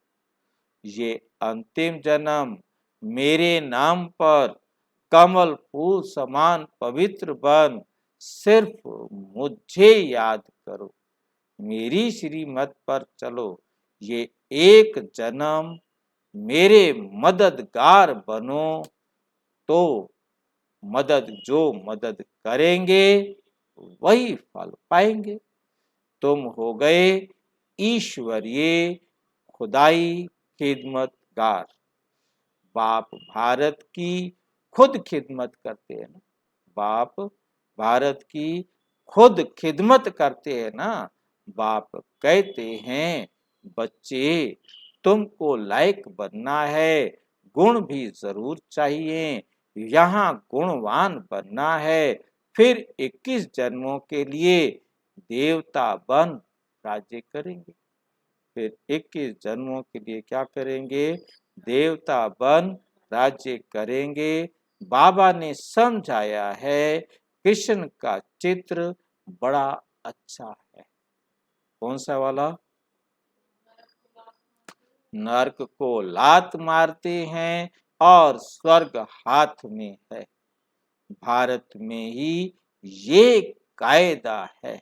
ये अंतिम जन्म मेरे नाम पर कमल फूल समान पवित्र बन सिर्फ मुझे याद करो, मेरी श्रीमत पर चलो। ये एक जन्म मेरे मददगार बनो तो जो मदद करेंगे वही फल पाएंगे। तुम हो गए ईश्वरीय खुदाई खिदमतगार। बाप भारत की खुद खिदमत करते हैं ना, बाप भारत की खुद खिदमत करते हैं ना। बाप कहते हैं बच्चे तुमको लायक बनना है, गुण भी जरूर चाहिए, यहाँ गुणवान बनना है, फिर 21 जन्मों के लिए देवता बन राज्य करेंगे। फिर 21 जन्मों के लिए क्या करेंगे? देवता बन राज्य करेंगे। बाबा ने समझाया है कृष्ण का चित्र बड़ा अच्छा है। कौन सा वाला? नरक को लात मारते हैं और स्वर्ग हाथ में है। भारत में ही ये कायदा है,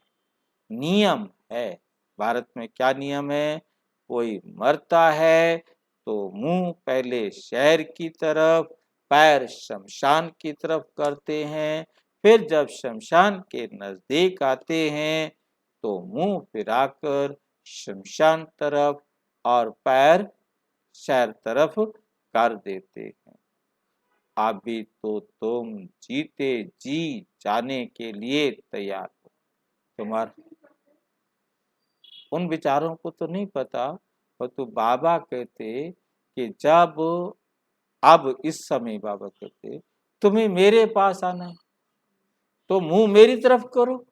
नियम है। भारत में क्या नियम है? कोई मरता है तो मुंह पहले शहर की तरफ, पैर शमशान की तरफ करते हैं, फिर जब शमशान के नजदीक आते हैं तो मुंह फिराकर शमशान तरफ और पैर शहर तरफ कर देते हैं। अभी तो तुम जीते जी जाने के लिए तैयार हो। तुम्हारा उन विचारों को तो नहीं पता, पर तो बाबा कहते कि जब अब इस समय बाबा कहते तुम्हें मेरे पास आना है तो मुंह मेरी तरफ करो,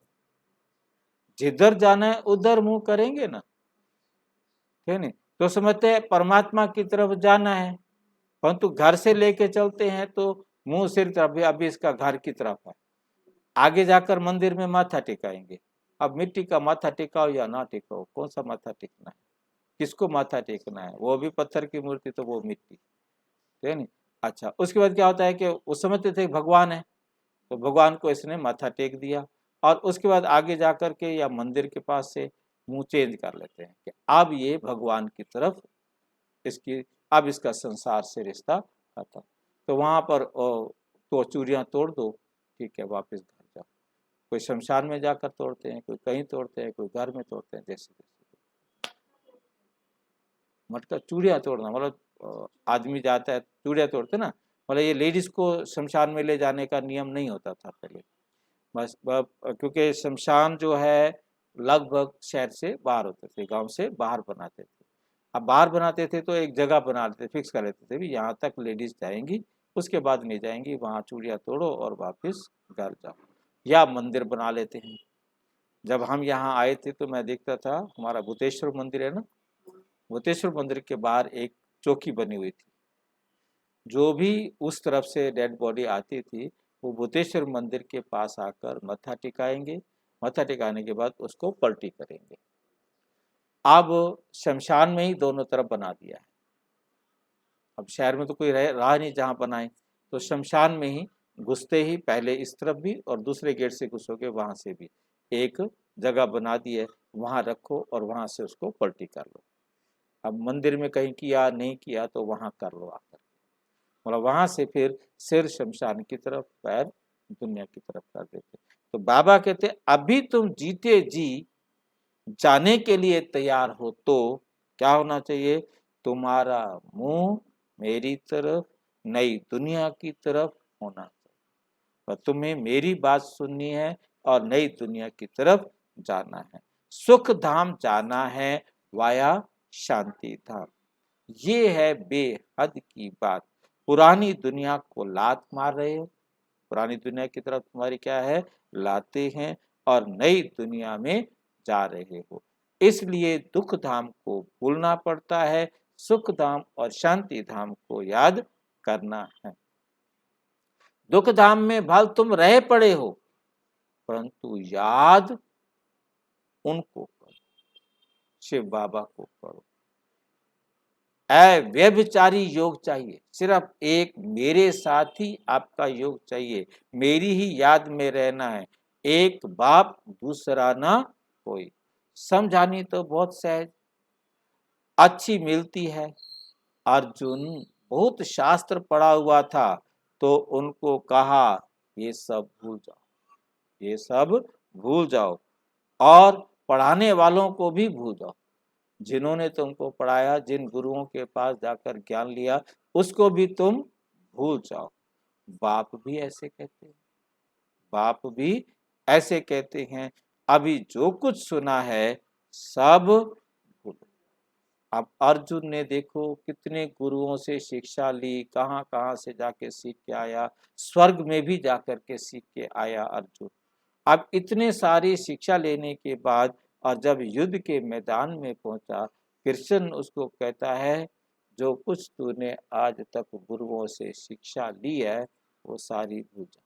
जिधर जाना है उधर मुंह करेंगे ना, है नहीं? तो समझते हैं परमात्मा की तरफ जाना है, परंतु घर से लेके चलते हैं तो मुंह सिर्फ अभी इसका घर की तरफ है, आगे जाकर मंदिर में माथा टेकाएंगे। अब मिट्टी का माथा टेकाओ या ना टेकाओ, कौन सा माथा टेकना है? किसको माथा टेकना है? वो भी पत्थर की मूर्ति तो वो मिट्टी, है नहीं? अच्छा, उसके बाद क्या होता है कि उस समझते थे भगवान है तो भगवान को इसने माथा टेक दिया और उसके बाद आगे जाकर के या मंदिर के पास से मुंह चेंज कर लेते हैं कि अब ये भगवान की तरफ अब इसका संसार से रिश्ता खत्म। तो वहां पर तो चूड़ियां तोड़ दो, ठीक है, वापस घर जाओ। कोई शमशान में जाकर तोड़ते हैं, कोई कहीं तोड़ते हैं, कोई घर में तोड़ते हैं, जैसे मटका चूड़ियाँ तोड़ना मतलब आदमी जाता है चूड़ियाँ तोड़ते ना, मतलब ये लेडीज को शमशान में ले जाने का नियम नहीं होता था पहले। बस क्योंकि शमशान जो है लगभग शहर से बाहर होते थे, गांव से बाहर बनाते थे। अब बाहर बनाते थे तो एक जगह बना लेते, फिक्स कर लेते थे भी यहाँ तक लेडीज जाएंगी, उसके बाद नहीं जाएंगी, वहाँ चूड़ियाँ तोड़ो और वापस घर जाओ। या मंदिर बना लेते हैं। जब हम यहाँ आए थे तो मैं देखता था, हमारा भूतेश्वर मंदिर है ना, भूतेश्वर मंदिर के बाहर एक चौकी बनी हुई थी। जो भी उस तरफ से डेड बॉडी आती थी वो भूतेश्वर मंदिर के पास आकर मत्था टिकाएंगे, मत्था टिकाने के बाद उसको पलटी करेंगे। अब शमशान में ही दोनों तरफ बना दिया है। अब शहर में तो कोई रहा नहीं जहाँ बनाए, तो शमशान में ही घुसते ही पहले इस तरफ भी और दूसरे गेट से घुसोगे वहां से भी एक जगह बना दी है, वहां रखो और वहां से उसको पलटी कर लो। अब मंदिर में कहीं किया नहीं किया तो वहां कर लो आकर, मतलब वहां से फिर सिर शमशान की तरफ, पैर दुनिया की तरफ कर देते। तो बाबा कहते अभी तुम जीते जी जाने के लिए तैयार हो तो क्या होना चाहिए, तुम्हारा मुंह मेरी तरफ, नई दुनिया की तरफ होना चाहिए। और तुम्हें मेरी बात सुननी है और नई दुनिया की तरफ जाना है, सुख धाम जाना है वाया शांति धाम। ये है बेहद की बात। पुरानी दुनिया को लात मार रहे हो, पुरानी दुनिया की तरफ तुम्हारी क्या है, लाते हैं, और नई दुनिया में जा रहे हो। इसलिए दुख धाम को भूलना पड़ता है, सुख धाम और शांति धाम को याद करना है। दुख धाम में भल तुम रह पड़े हो, परंतु याद उनको करो, शिव बाबा को करो। व्यभिचारी योग चाहिए, सिर्फ एक मेरे साथ ही आपका योग चाहिए, मेरी ही याद में रहना है, एक बाप दूसरा ना कोई। समझानी तो बहुत सहज अच्छी मिलती है। अर्जुन बहुत शास्त्र पढ़ा हुआ था तो उनको कहा ये सब भूल जाओ, ये सब भूल जाओ, और पढ़ाने वालों को भी भूल जाओ। जिन्होंने तुमको पढ़ाया, जिन गुरुओं के पास जाकर ज्ञान लिया, उसको भी तुम भूल जाओ। बाप भी ऐसे कहते हैं, बाप भी ऐसे कहते हैं, अभी जो कुछ सुना है सब भूलो। अब अर्जुन ने देखो कितने गुरुओं से शिक्षा ली, कहाँ कहाँ से जाके सीख के आया, स्वर्ग में भी जाकर के सीख के आया अर्जुन। अब इतने सारी शिक्षा लेने के बाद और जब युद्ध के मैदान में पहुंचा, कृष्ण उसको कहता है जो कुछ तूने आज तक गुरुओं से शिक्षा ली है वो सारी भूल जा।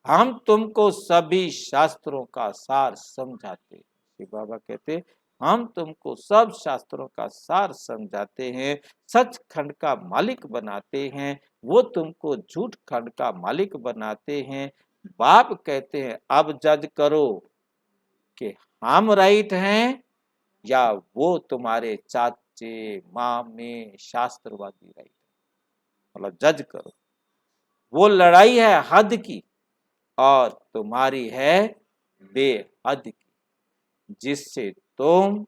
हम तुमको सभी शास्त्रों का सार समझाते, शिव बाबा कहते हम तुमको सब शास्त्रों का सार समझाते हैं, सच खंड का मालिक बनाते हैं, वो तुमको झूठ खंड का मालिक बनाते हैं। बाप कहते हैं अब जज करो कि हम राइट हैं या वो तुम्हारे चाचे मामे शास्त्रवादी राइट, मतलब जज करो। वो लड़ाई है हद की और तुम्हारी है बेहद की, जिससे तुम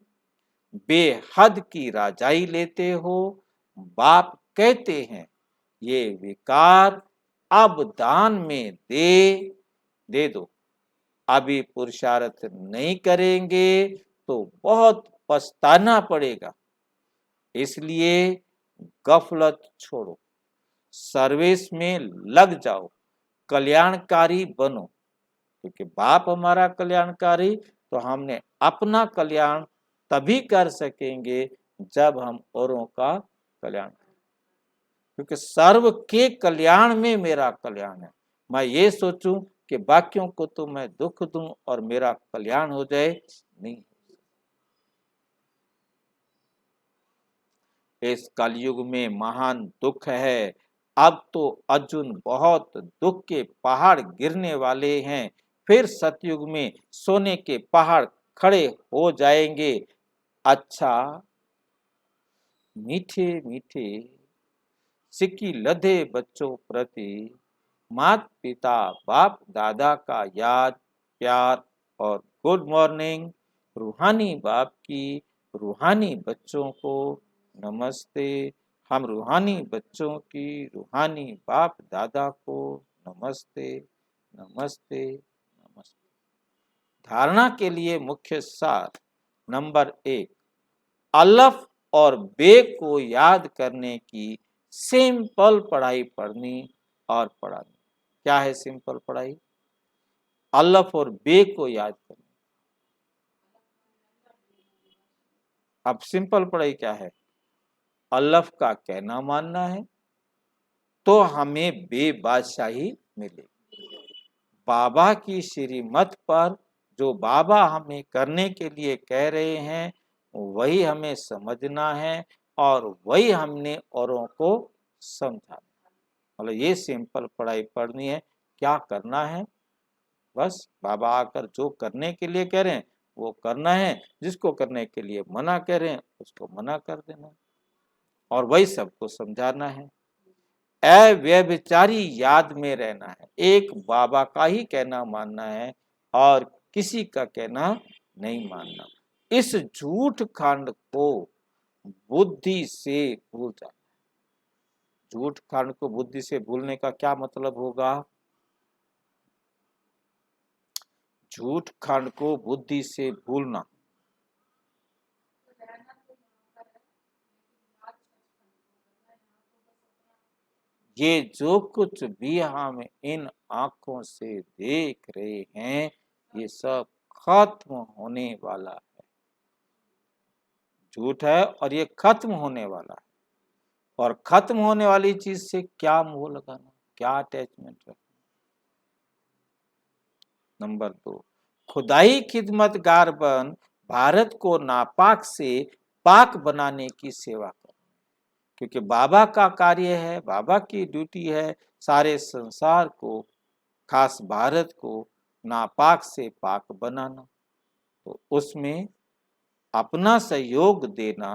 बेहद की राजाई लेते हो। बाप कहते हैं ये विकार अब दान में दे दो, अभी पुरुषार्थ नहीं करेंगे तो बहुत पछताना पड़ेगा। इसलिए गफलत छोड़ो, सर्विस में लग जाओ, कल्याणकारी बनो, क्योंकि बाप हमारा कल्याणकारी, तो हमने अपना कल्याण तभी कर सकेंगे जब हम औरों का कल्याण करें, क्योंकि सर्व के कल्याण में मेरा कल्याण है। मैं ये सोचूं कि बाकियों को तो मैं दुख दूं और मेरा कल्याण हो जाए, नहीं। इस कलयुग में महान दुख है। अब तो अर्जुन बहुत दुख के पहाड़ गिरने वाले हैं, फिर सतयुग में सोने के पहाड़ खड़े हो जाएंगे। अच्छा मीठे मीठे सिक्की लदे बच्चों प्रति माता पिता बाप दादा का याद प्यार और गुड मॉर्निंग रूहानी बाप की रूहानी बच्चों को नमस्ते। हम रूहानी बच्चों की रूहानी बाप दादा को नमस्ते नमस्ते नमस्ते। धारणा के लिए मुख्य सार नंबर 1, अलफ और बे को याद करने की सिंपल पढ़ाई पढ़नी और पढ़ानी। क्या है सिंपल पढ़ाई? अलफ और बे को याद करनी। अब सिंपल पढ़ाई क्या है? अलफ का कहना मानना है तो हमें बेबादशाही मिलेगी। बाबा की श्रीमत पर जो बाबा हमें करने के लिए कह रहे हैं वही हमें समझना है और वही हमने औरों को समझाना। मतलब ये सिंपल पढ़ाई पढ़नी है। क्या करना है? बस बाबा आकर जो करने के लिए कह रहे हैं वो करना है, जिसको करने के लिए मना कह रहे हैं उसको मना कर देना और वही सबको समझाना है। अव्यभिचारी याद में रहना है। एक बाबा का ही कहना मानना है और किसी का कहना नहीं मानना। इस झूठ खंड को बुद्धि से भूल जाना। झूठ खंड को बुद्धि से भूलने का क्या मतलब होगा? झूठ खंड को बुद्धि से भूलना। ये जो कुछ भी हम इन आंखों से देख रहे हैं ये सब खत्म होने वाला है। झूठ है और ये खत्म होने वाला है। और खत्म होने वाली चीज से क्या मोह लगाना, क्या अटैचमेंट रखना। नंबर 2, खुदाई खिदमतगार बन भारत को नापाक से पाक बनाने की सेवा कर। क्योंकि बाबा का कार्य है, बाबा की ड्यूटी है सारे संसार को, खास भारत को नापाक से पाक बनाना। तो उसमें अपना सहयोग देना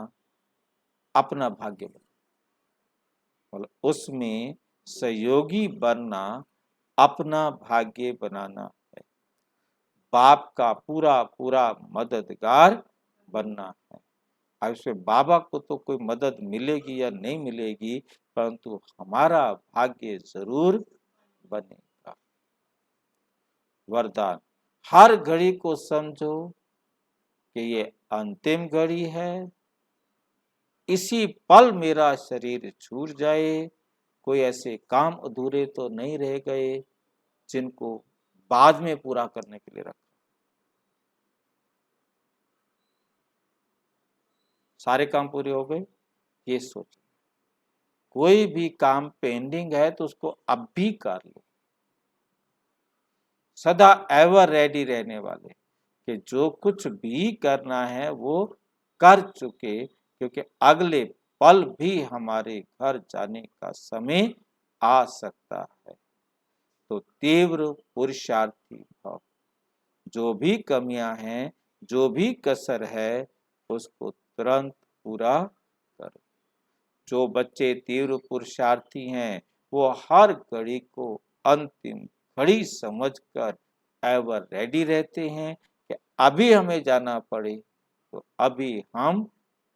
अपना भाग्य बनना। मतलब उसमें सहयोगी बनना अपना भाग्य बनाना है। बाप का पूरा पूरा मददगार बनना है। अब इसमें बाबा को तो कोई मदद मिलेगी या नहीं मिलेगी, परंतु हमारा भाग्य जरूर बनेगा। वरदान, हर घड़ी को समझो कि ये अंतिम घड़ी है। इसी पल मेरा शरीर छूट जाए। कोई ऐसे काम अधूरे तो नहीं रह गए जिनको बाद में पूरा करने के लिए रखा। सारे काम पूरे हो गए ये सोचो। कोई भी काम पेंडिंग है तो उसको अब भी कर लो। सदा एवर रेडी रहने वाले कि जो कुछ भी करना है वो कर चुके, क्योंकि अगले पल भी हमारे घर जाने का समय आ सकता है। तो तीव्र पुरुषार्थी भाव, जो भी कमियां हैं, जो भी कसर है उसको तुरंत पूरा करो। जो बच्चे तीव्र पुरुषार्थी हैं वो हर घड़ी को अंतिम घड़ी समझकर एवर रेडी रहते हैं कि अभी हमें जाना पड़े तो अभी हम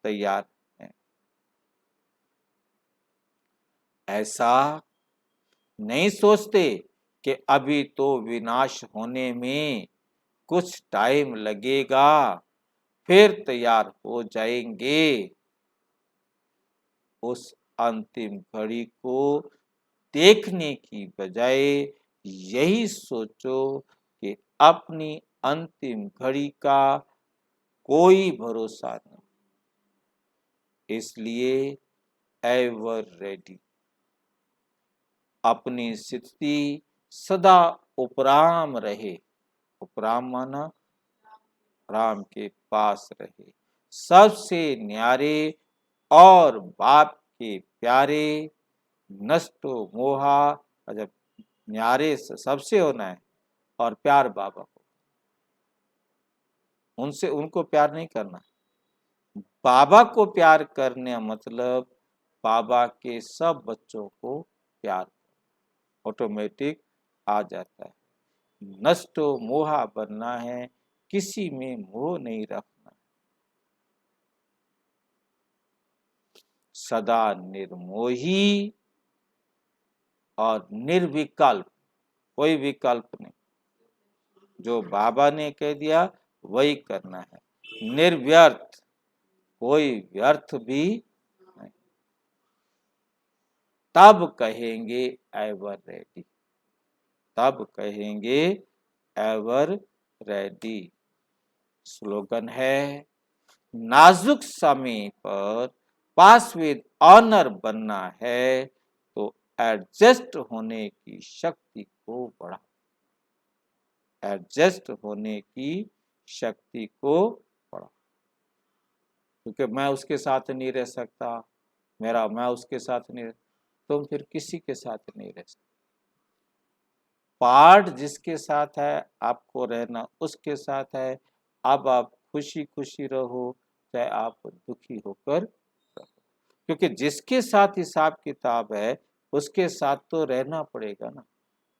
तैयार हैं। ऐसा नहीं सोचते कि अभी तो विनाश होने में कुछ टाइम लगेगा फिर तैयार हो जाएंगे। उस अंतिम घड़ी को देखने की बजाय यही सोचो कि अपनी अंतिम घड़ी का कोई भरोसा नहीं, इसलिए एवर रेडी। अपनी स्थिति सदा उपराम रहे। उपराम माना राम के पास रहे। सबसे न्यारे और बाप के प्यारे, नष्टो मोहा। जब न्यारे सबसे होना है और प्यार बाबा को, उनसे उनको प्यार नहीं करना। बाबा को प्यार करने मतलब बाबा के सब बच्चों को प्यार ऑटोमेटिक आ जाता है। नष्टो मोहा बनना है किसी में मोह नहीं रखना, सदा निर्मोही और निर्विकल्प, कोई विकल्प नहीं, जो बाबा ने कह दिया वही करना है, निर्व्यर्थ, कोई व्यर्थ भी नहीं। तब कहेंगे एवर रेडी, तब कहेंगे एवर रेडी। स्लोगन है, नाजुक समय पर पास विद ऑनर बनना है तो एडजस्ट होने की शक्ति को बढ़ा, एडजस्ट होने की शक्ति को बढ़ा, क्योंकि मैं उसके साथ नहीं रह सकता, मैं उसके साथ नहीं रह, तुम फिर किसी के साथ नहीं रह सकते। पार्ट जिसके साथ है आपको रहना उसके साथ है, अब आप खुशी खुशी रहो चाहे आप दुखी होकर रहो, क्योंकि जिसके साथ हिसाब किताब है उसके साथ तो रहना पड़ेगा ना।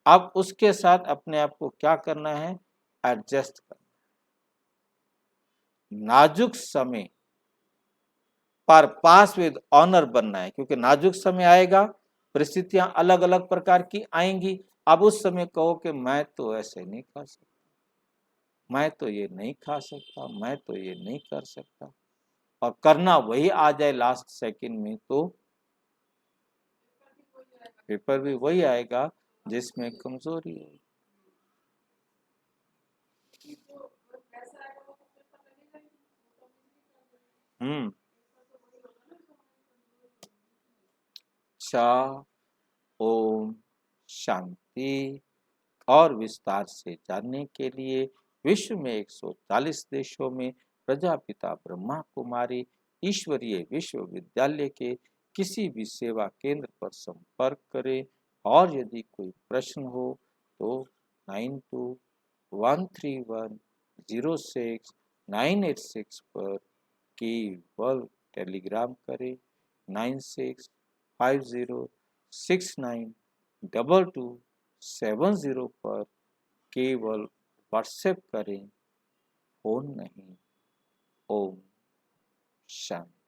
अब उसके साथ अपने आप को क्या करना है, एडजस्ट करना। नाजुक समय पर पास विद ऑनर बनना है, क्योंकि नाजुक समय आएगा, परिस्थितियां अलग अलग प्रकार की आएंगी। अब उस समय कहो कि मैं तो ऐसे नहीं खा सकता, मैं तो ये नहीं खा सकता, मैं तो ये नहीं कर सकता, और करना वही आ जाए लास्ट सेकंड में, तो पेपर भी वही आएगा जिसमें कमजोरी है। अच्छा, ओम शांति। और विस्तार से जानने के लिए विश्व में 140 देशों में प्रजापिता ब्रह्मा कुमारी ईश्वरीय विश्वविद्यालय के किसी भी सेवा केंद्र पर संपर्क करें, और यदि कोई प्रश्न हो तो 9213106986 पर केवल टेलीग्राम करें, 9650692270 पर केवल व्हाट्सएप करें, फोन नहीं। ओम शांति।